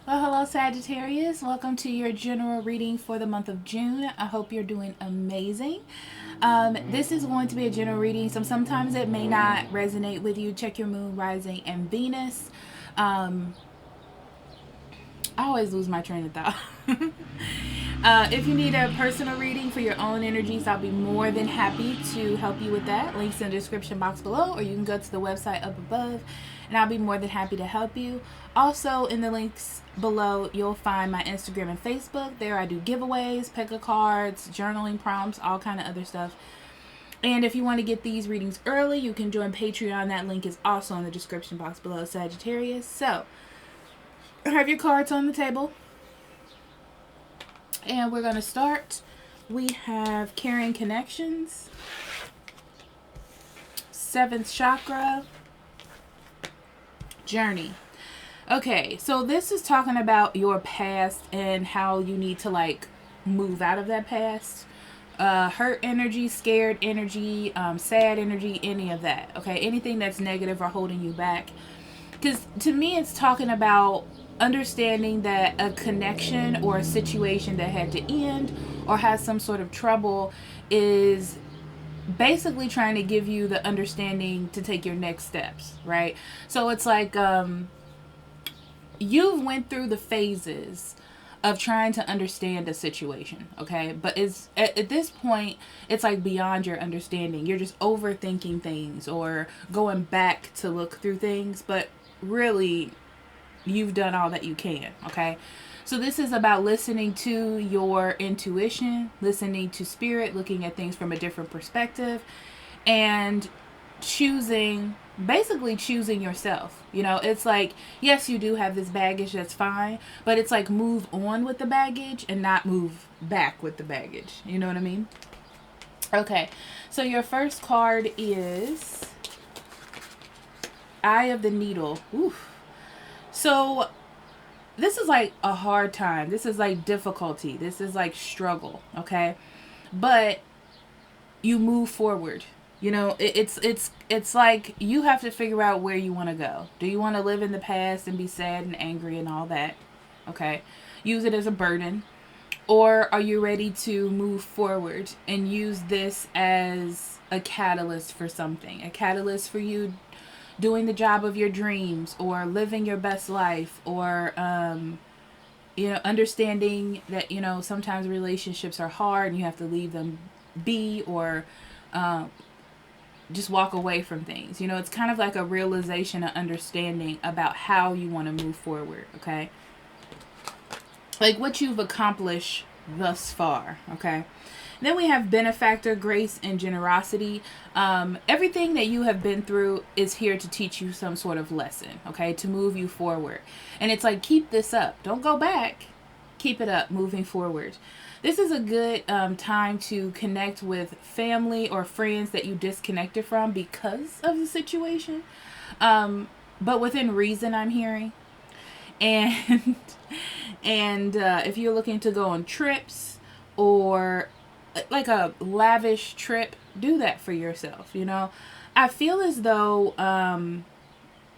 Well, hello, Sagittarius. Welcome to your general reading for the month of June. I hope you're doing amazing. This is going to be a general reading, so sometimes it may not resonate with you. Check your moon, rising, and Venus. I always lose my train of thought. If you need a personal reading for your own energies, I'll be more than happy to help you with that. Links in the description box below, or you can go to the website up above, and I'll be more than happy to help you. Also, in the links below, you'll find my Instagram and Facebook. There I do giveaways, pick a cards, journaling prompts, all kind of other stuff. And if you want to get these readings early, you can join Patreon. That link is also in the description box below, Sagittarius. So, have your cards on the table. And we're going to start. We have Carrying Connections, 7th Chakra, Journey. Okay, so this is talking about your past and how you need to move out of that past. Hurt energy, scared energy, sad energy, any of that. Okay, anything that's negative or holding you back. Because to me, it's talking about understanding that a connection or a situation that had to end or has some sort of trouble is basically trying to give you the understanding to take your next steps, right? So it's like you've went through the phases of trying to understand a situation, okay? But it's at this point, it's like beyond your understanding. You're just overthinking things or going back to look through things, but really you've done all that you can, okay? So this is about listening to your intuition, listening to spirit, looking at things from a different perspective, and basically choosing yourself. You know, it's like, yes, you do have this baggage, that's fine, but it's like move on with the baggage and not move back with the baggage. You know what I mean? Okay, so your first card is Eye of the Needle. Oof. So this is like a hard time. This is like difficulty. This is like struggle, okay? But you move forward. You know, it's like you have to figure out where you want to go. Do you want to live in the past and be sad and angry and all that? Okay. Use it as a burden. Or are you ready to move forward and use this as a catalyst for something? A catalyst for you doing the job of your dreams or living your best life or understanding that sometimes relationships are hard and you have to leave them be or just walk away from things. It's kind of like a realization and understanding about how you want to move forward. Okay, like what you've accomplished thus far. Okay. Then we have benefactor, grace, and generosity. Everything that you have been through is here to teach you some sort of lesson, okay, to move you forward. And it's like, keep this up. Don't go back. Keep it up, moving forward. This is a good time to connect with family or friends that you disconnected from because of the situation. But within reason, I'm hearing. And and if you're looking to go on trips or like a lavish trip, do that for yourself. I feel as though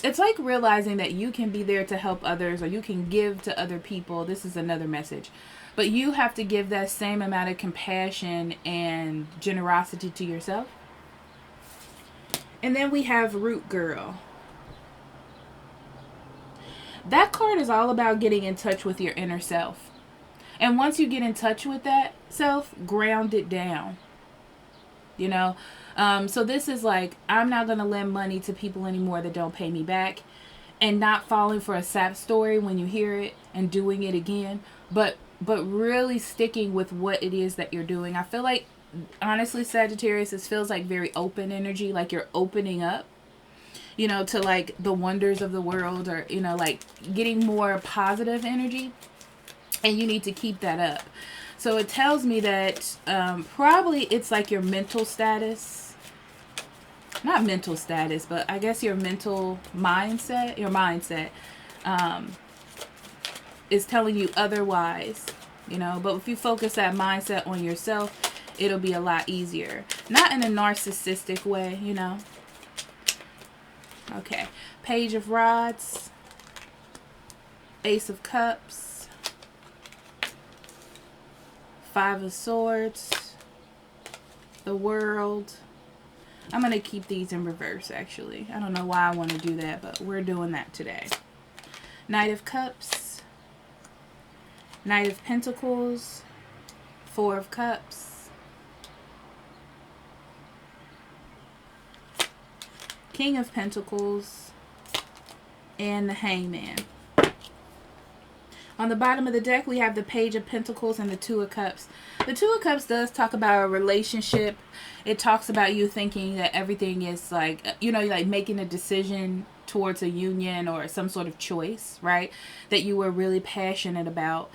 it's like realizing that you can be there to help others or you can give to other people. This is another message, but you have to give that same amount of compassion and generosity to yourself. And then we have Root Girl. That card is all about getting in touch with your inner self. And once you get in touch with that self, ground it down. So this is like, I'm not going to lend money to people anymore that don't pay me back, and not falling for a sap story when you hear it and doing it again, but really sticking with what it is that you're doing. I feel like, honestly, Sagittarius, this feels like very open energy, like you're opening up, to like the wonders of the world, or, like getting more positive energy. And you need to keep that up. So it tells me that probably it's like your mental status. Not mental status, but I guess your mental mindset. Your mindset is telling you otherwise. But if you focus that mindset on yourself, it'll be a lot easier. Not in a narcissistic way, Okay. Page of Rods. Ace of Cups, Five of Swords, the World. I'm going to keep these in reverse, actually. I don't know why I want to do that, but we're doing that today. Knight of Cups, Knight of Pentacles, Four of Cups, King of Pentacles, and the Hangman. On the bottom of the deck, we have the Page of Pentacles and the Two of Cups. The Two of Cups does talk about a relationship. It talks about you thinking that everything is like, you know, like making a decision towards a union or some sort of choice, right? That you were really passionate about.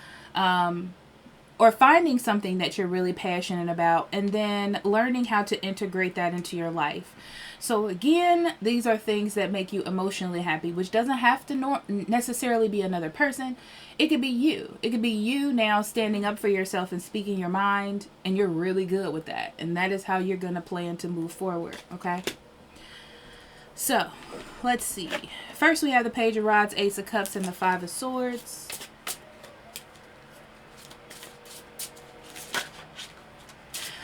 Or finding something that you're really passionate about and then learning how to integrate that into your life. So again, these are things that make you emotionally happy, which doesn't have to necessarily be another person. It could be you. It could be you now standing up for yourself and speaking your mind, and you're really good with that. And that is how you're going to plan to move forward, okay? So, let's see. First, we have the Page of Rods, Ace of Cups, and the Five of Swords.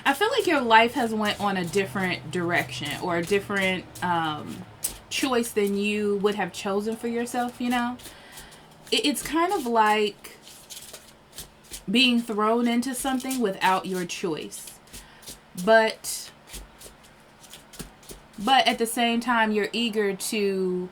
I feel like your life has went on a different direction or a different choice than you would have chosen for yourself, you know? It's kind of like being thrown into something without your choice. But at the same time, you're eager to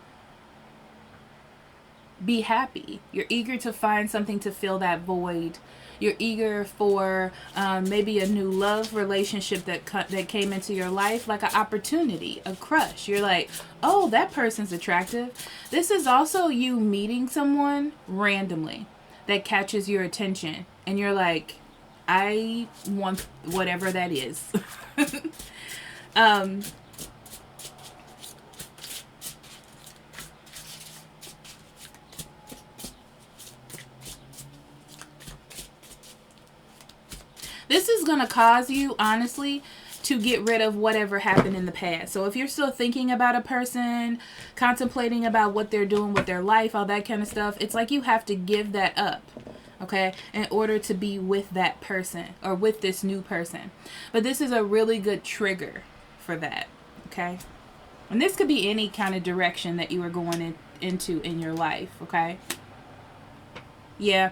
be happy. You're eager to find something to fill that void. You're eager for maybe a new love relationship that came into your life, like an opportunity, a crush. You're like, oh, that person's attractive. This is also you meeting someone randomly that catches your attention. And you're like, I want whatever that is. This is going to cause you, honestly, to get rid of whatever happened in the past. So if you're still thinking about a person, contemplating about what they're doing with their life, all that kind of stuff, it's like you have to give that up, okay, in order to be with that person or with this new person. But this is a really good trigger for that, okay? And this could be any kind of direction that you are going into in your life, okay? Yeah.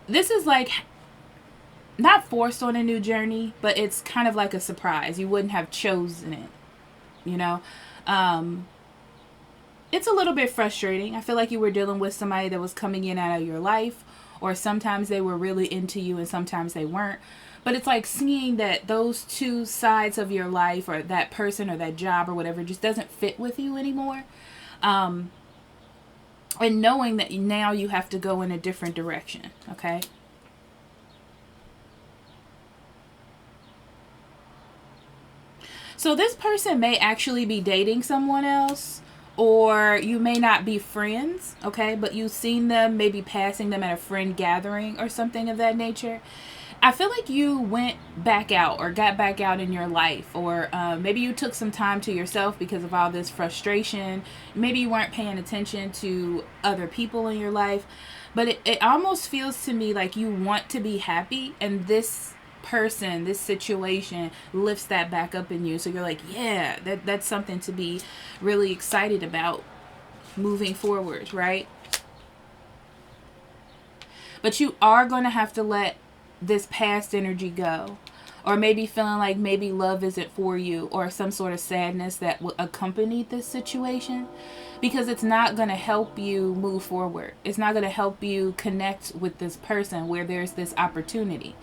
This is like not forced on a new journey, but it's kind of like a surprise. You wouldn't have chosen it, you know? It's a little bit frustrating. I feel like you were dealing with somebody that was coming in out of your life, or sometimes they were really into you and sometimes they weren't. But it's like seeing that those two sides of your life, or that person or that job or whatever, just doesn't fit with you anymore. And knowing that now you have to go in a different direction, okay? So this person may actually be dating someone else, or you may not be friends, okay? But you've seen them, maybe passing them at a friend gathering or something of that nature. I feel like you went back out or got back out in your life, or maybe you took some time to yourself because of all this frustration. Maybe you weren't paying attention to other people in your life, but it almost feels to me like you want to be happy, and this person, this situation lifts that back up in you. So you're like, yeah, that's something to be really excited about moving forward, right? But you are going to have to let this past energy go, or maybe feeling like maybe love isn't for you, or some sort of sadness that will accompany this situation, because it's not going to help you move forward. It's not going to help you connect with this person where there's this opportunity.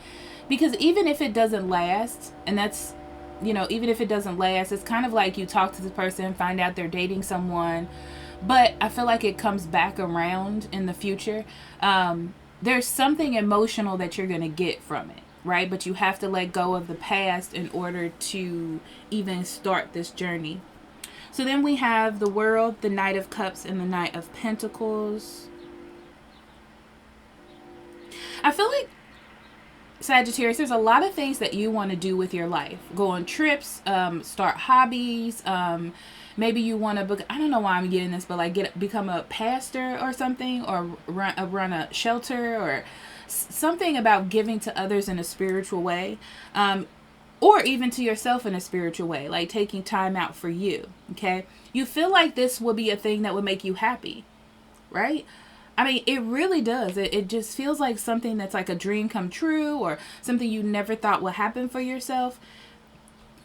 Because even if it doesn't last, and that's, you know, even if it doesn't last, it's kind of like you talk to this person, find out they're dating someone, but I feel like it comes back around in the future. There's something emotional that you're going to get from it, right? But you have to let go of the past in order to even start this journey. So then we have the World, the Knight of Cups, and the Knight of Pentacles. I feel like, Sagittarius, there's a lot of things that you want to do with your life. Go on trips, start hobbies, maybe you want to book, I don't know why I'm getting this, but like become a pastor or something, or run a shelter, or something about giving to others in a spiritual way, or even to yourself in a spiritual way, like taking time out for you. Okay, you feel like this would be a thing that would make you happy, right? I mean, it really does. It just feels like something that's like a dream come true, or something you never thought would happen for yourself.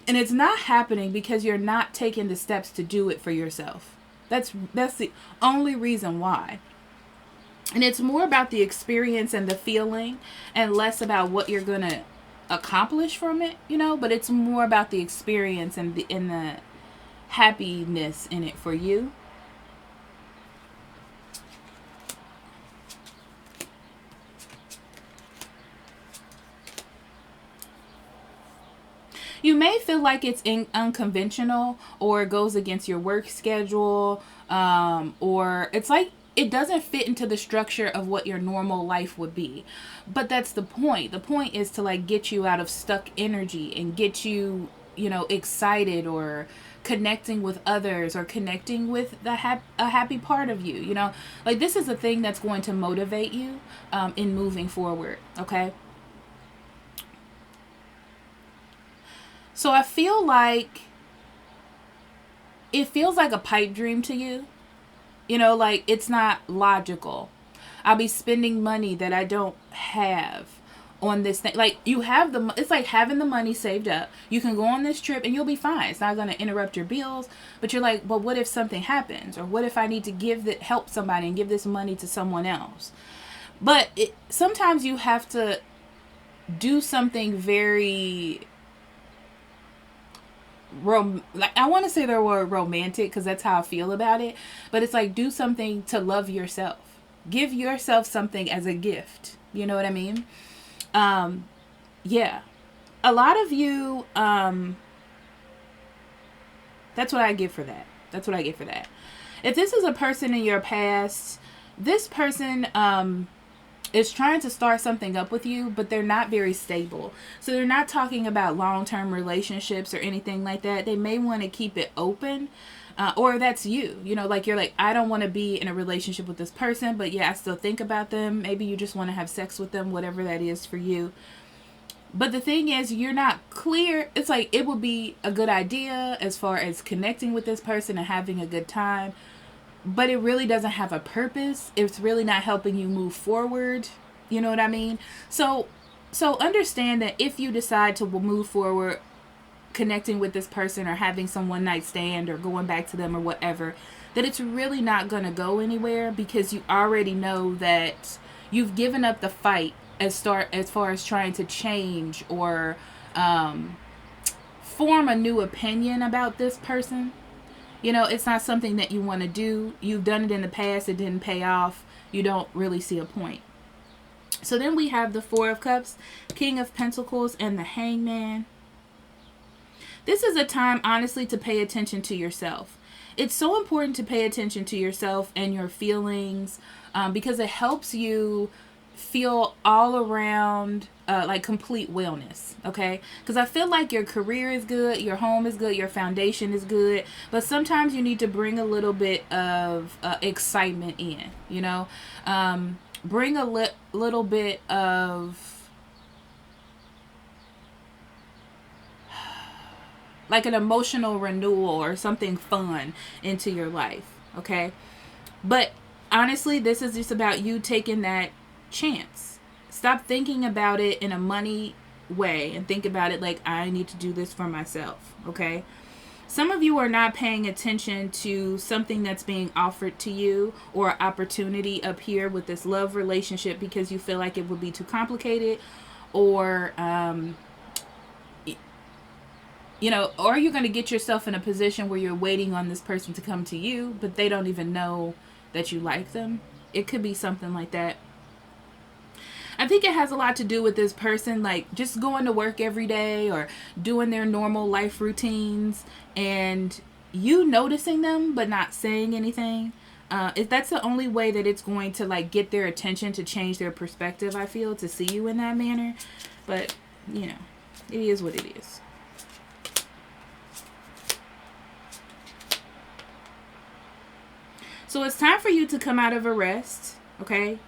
And it's not happening because you're not taking the steps to do it for yourself. That's the only reason why. And it's more about the experience and the feeling, and less about what you're going to accomplish from it, you know, but it's more about the experience and the happiness in it for you. You may feel like it's unconventional, or it goes against your work schedule, or it's like it doesn't fit into the structure of what your normal life would be. But that's the point. The point is to like get you out of stuck energy and get you, you know, excited, or connecting with others, or connecting with a happy part of you, you know. Like, this is a thing that's going to motivate you in moving forward, okay? So I feel like it feels like a pipe dream to you. You know, like, it's not logical. I'll be spending money that I don't have on this thing. Like, you have it's like having the money saved up. You can go on this trip and you'll be fine. It's not going to interrupt your bills. But you're like, but what if something happens? Or what if I need to help somebody and give this money to someone else? But sometimes you have to do something very... like, I want to say the word romantic because that's how I feel about it, but it's like, do something to love yourself. Give yourself something as a gift. You know what I mean? Yeah. A lot of you, that's what I get for that. That's what I get for that. If this is a person in your past, this person, is trying to start something up with you, but they're not very stable. So they're not talking about long-term relationships or anything like that. They may want to keep it open, or that's you. You know, like, you're like, I don't want to be in a relationship with this person, but yeah, I still think about them. Maybe you just want to have sex with them, whatever that is for you. But the thing is, you're not clear. It's like, it would be a good idea as far as connecting with this person and having a good time, but it really doesn't have a purpose. It's really not helping you move forward. You know what I mean? So understand that if you decide to move forward, connecting with this person, or having some one night stand, or going back to them, or whatever, that it's really not going to go anywhere, because you already know that you've given up the fight as far as trying to change, or form a new opinion about this person. You know, it's not something that you want to do. You've done it in the past. It didn't pay off. You don't really see a point. So then we have the Four of Cups, King of Pentacles, and the Hangman. This is a time, honestly, to pay attention to yourself. It's so important to pay attention to yourself and your feelings, because it helps you feel all around like complete wellness, okay? Because I feel like your career is good, your home is good, your foundation is good, but sometimes you need to bring a little bit of excitement in, you know? Bring a little bit of like an emotional renewal or something fun into your life, okay? But honestly, this is just about you taking that chance. Stop thinking about it in a money way and think about it like, I need to do this for myself, okay? Some of you are not paying attention to something that's being offered to you, or opportunity up here with this love relationship, because you feel like it would be too complicated, or you know, or you're going to get yourself in a position where you're waiting on this person to come to you, but they don't even know that you like them. It could be something like that. I think it has a lot to do with this person, like, just going to work every day, or doing their normal life routines, and you noticing them but not saying anything. If that's the only way that it's going to, like, get their attention, to change their perspective, I feel, to see you in that manner. But, you know, it is what it is. So it's time for you to come out of arrest, okay?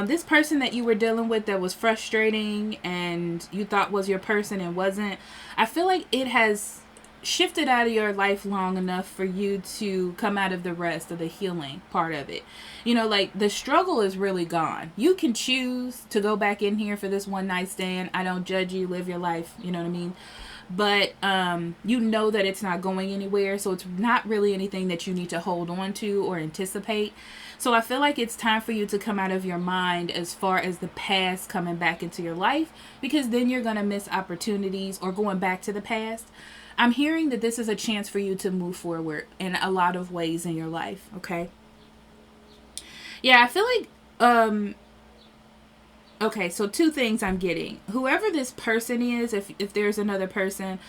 This person that you were dealing with that was frustrating and you thought was your person and wasn't, I feel like it has shifted out of your life long enough for you to come out of the rest of the healing part of it. You know, like the struggle is really gone. You can choose to go back in here for this one night stand. I don't judge you. Live your life. You know what I mean? But you know that it's not going anywhere, so it's not really anything that you need to hold on to or anticipate. So I feel like it's time for you to come out of your mind as far as the past coming back into your life, because then you're going to miss opportunities or going back to the past. I'm hearing that this is a chance for you to move forward in a lot of ways in your life, okay? Yeah, I feel like okay, so two things I'm getting. Whoever this person is, if there's another person,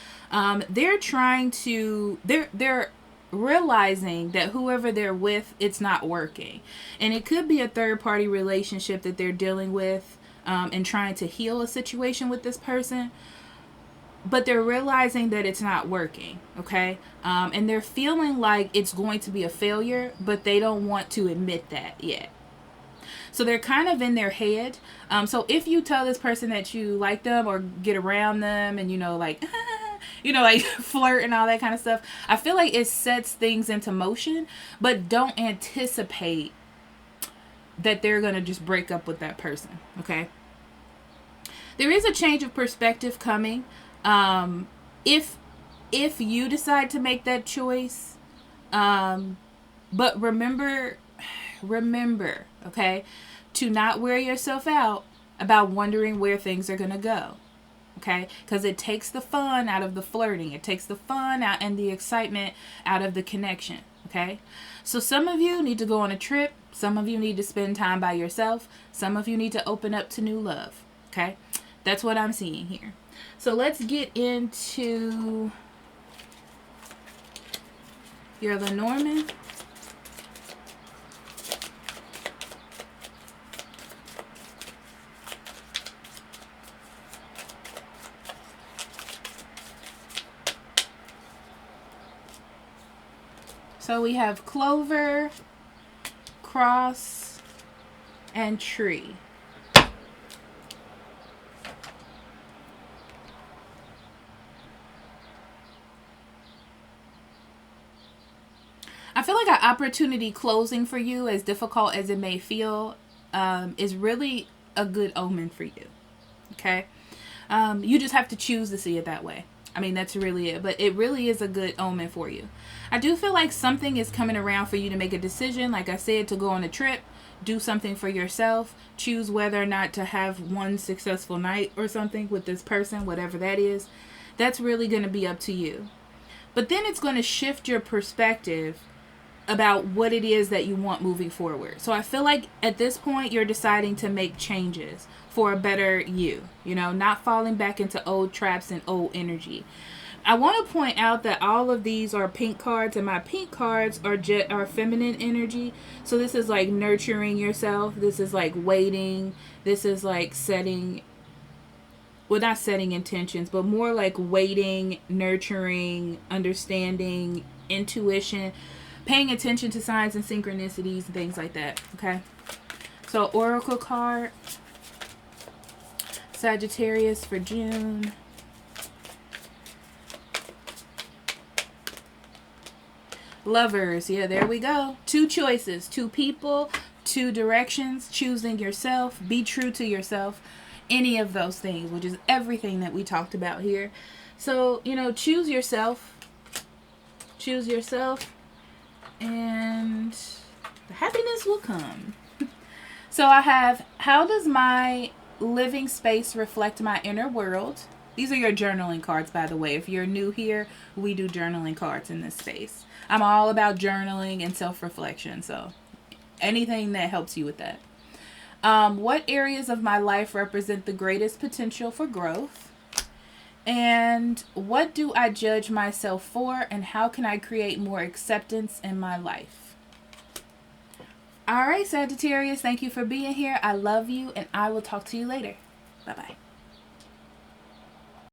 they're trying to, they're realizing that whoever they're with, it's not working. And it could be a third party relationship that they're dealing with and trying to heal a situation with this person. But they're realizing that it's not working, okay? And they're feeling like it's going to be a failure, but they don't want to admit that yet. So they're kind of in their head. So if you tell this person that you like them or get around them and, you know, like, you know, like flirt and all that kind of stuff, I feel like it sets things into motion, but don't anticipate that they're going to just break up with that person, okay? There is a change of perspective coming. If you decide to make that choice, but remember, okay, to not wear yourself out about wondering where things are going to go, okay? Because it takes the fun out of the flirting. It takes the fun out and the excitement out of the connection, okay? So some of you need to go on a trip. Some of you need to spend time by yourself. Some of you need to open up to new love, okay? That's what I'm seeing here. So let's get into your Lenormand. So we have clover, cross, and tree. I feel like an opportunity closing for you, as difficult as it may feel, is really a good omen for you. Okay? You just have to choose to see it that way. I mean, that's really it. But it really is a good omen for you. I do feel like something is coming around for you to make a decision. Like I said, to go on a trip, do something for yourself, choose whether or not to have one successful night or something with this person, whatever that is. That's really going to be up to you. But then it's going to shift your perspective about what it is that you want moving forward. So I feel like at this point you're deciding to make changes for a better you, you know, not falling back into old traps and old energy. I want to point out that all of these are pink cards, and my pink cards are feminine energy. So this is like nurturing yourself. This is like waiting. This is like setting, well, not setting intentions, but more like waiting, nurturing, understanding, intuition, paying attention to signs and synchronicities and things like that, okay? So, Oracle card, Sagittarius for June. Lovers, yeah, there we go. Two choices, two people, two directions, choosing yourself, be true to yourself, any of those things, which is everything that we talked about here. So, you know, choose yourself, and the happiness will come. So I have, how does my living space reflect my inner world? These are your journaling cards, by the way. If you're new here, we do journaling cards in this space. I'm all about journaling and self-reflection, so anything that helps you with that. What areas of my life represent the greatest potential for growth? And what do I judge myself for, and how can I create more acceptance in my life? All right, Sagittarius, thank you for being here. I love you, and I will talk to you later. Bye-bye.